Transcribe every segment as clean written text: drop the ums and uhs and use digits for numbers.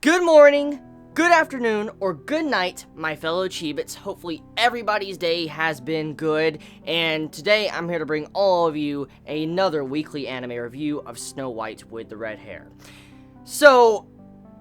Good morning, good afternoon, or good night, my fellow Chibits. Hopefully everybody's day has been good, and today I'm here to bring all of you another weekly anime review of Snow White with the Red Hair. So,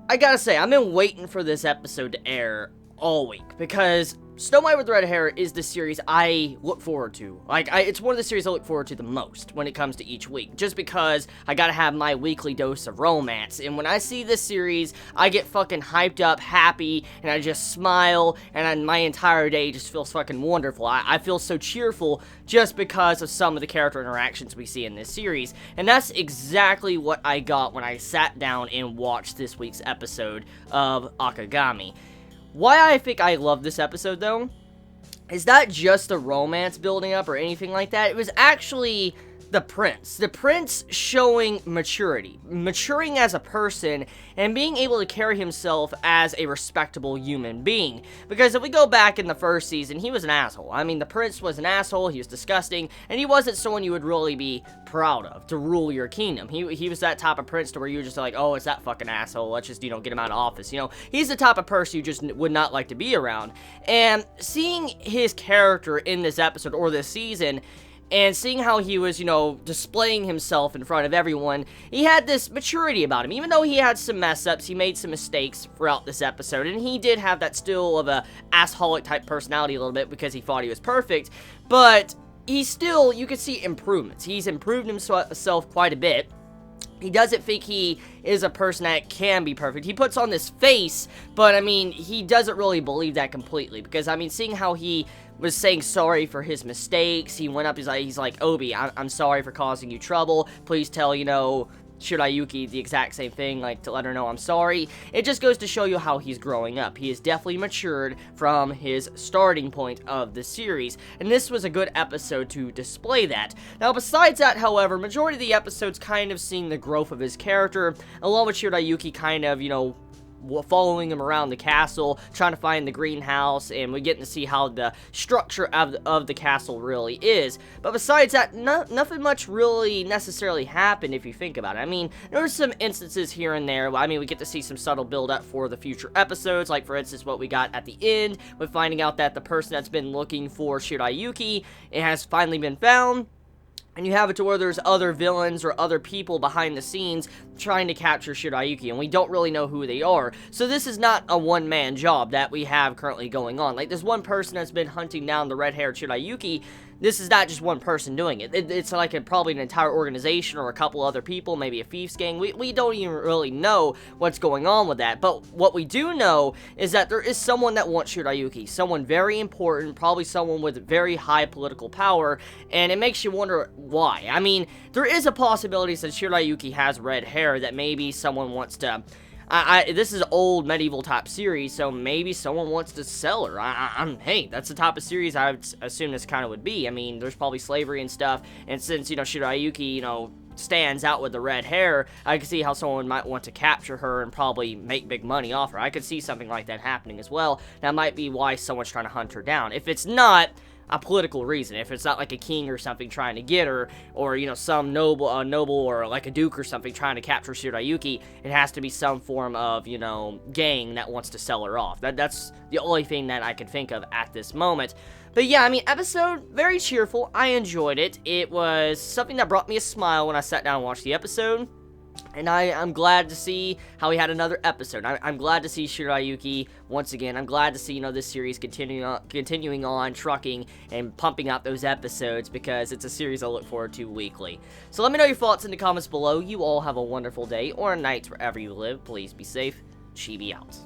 I gotta say, I've been waiting for this episode to air all week, because Snow White with the Red Hair is the series I look forward to. It's one of the series I look forward to the most when it comes to each week, just because I gotta have my weekly dose of romance, and when I see this series, I get fucking hyped up, happy, and I just smile, and my entire day just feels fucking wonderful. I feel so cheerful just because of some of the character interactions we see in this series, and that's exactly what I got when I sat down and watched this week's episode of Akagami. Why I think I love this episode, though, is not just the romance building up or anything like that. It was actually the prince. The prince showing maturity. Maturing as a person and being able to carry himself as a respectable human being. Because if we go back in the first season, he was an asshole. I mean, the prince was an asshole, he was disgusting, and he wasn't someone you would really be proud of to rule your kingdom. He was that type of prince to where you were just like, oh, it's that fucking asshole, let's just, get him out of office. He's the type of person you just would not like to be around. And seeing his character in this episode, or this season, and seeing how he was, displaying himself in front of everyone, he had this maturity about him. Even though he had some mess-ups, he made some mistakes throughout this episode, and he did have that still of a assholic type personality a little bit because he thought he was perfect, but he still, you could see improvements. He's improved himself quite a bit. He doesn't think he is a person that can be perfect. He puts on this face, but, he doesn't really believe that completely. Because, seeing how he was saying sorry for his mistakes, he went up, he's like, Obi, I'm sorry for causing you trouble. Please tell, Shirayuki the exact same thing, to let her know I'm sorry. It just goes to show you how he's growing up. He has definitely matured from his starting point of the series, and this was a good episode to display that. Now, besides that, however, majority of the episodes kind of seeing the growth of his character, along with Shirayuki kind of, following him around the castle, trying to find the greenhouse, and we're getting to see how the structure of the castle really is. But besides that, nothing much really necessarily happened if you think about it. There were some instances here and there. We get to see some subtle build-up for the future episodes, like, for instance, what we got at the end, with finding out that the person that's been looking for Shirayuki, it has finally been found. And you have it to where there's other villains or other people behind the scenes trying to capture Shirayuki, and we don't really know who they are. So this is not a one-man job that we have currently going on. There's one person that's been hunting down the red-haired Shirayuki. This is not just one person doing it. It's like probably an entire organization or a couple other people, maybe a thieves gang. We don't even really know what's going on with that. But what we do know is that there is someone that wants Shirayuki. Someone very important, probably someone with very high political power. And it makes you wonder why. There is a possibility since Shirayuki has red hair that maybe someone wants to... this is an old medieval type series, so maybe someone wants to sell her. Hey, that's the type of series I would assume this kind of would be. There's probably slavery and stuff, and since, Shirayuki, stands out with the red hair, I could see how someone might want to capture her and probably make big money off her. I could see something like that happening as well. That might be why someone's trying to hunt her down. If it's not a political reason, if it's not like a king or something trying to get her, or, some noble or like a duke or something trying to capture Shirayuki, it has to be some form of, gang that wants to sell her off. That's the only thing that I can think of at this moment. But yeah, episode, very cheerful. I enjoyed it. It was something that brought me a smile when I sat down and watched the episode. And I'm glad to see how we had another episode. I'm glad to see Shirayuki once again. I'm glad to see, this series continuing on, trucking, and pumping out those episodes, because it's a series I look forward to weekly. So let me know your thoughts in the comments below. You all have a wonderful day or night wherever you live. Please be safe. Chibi out.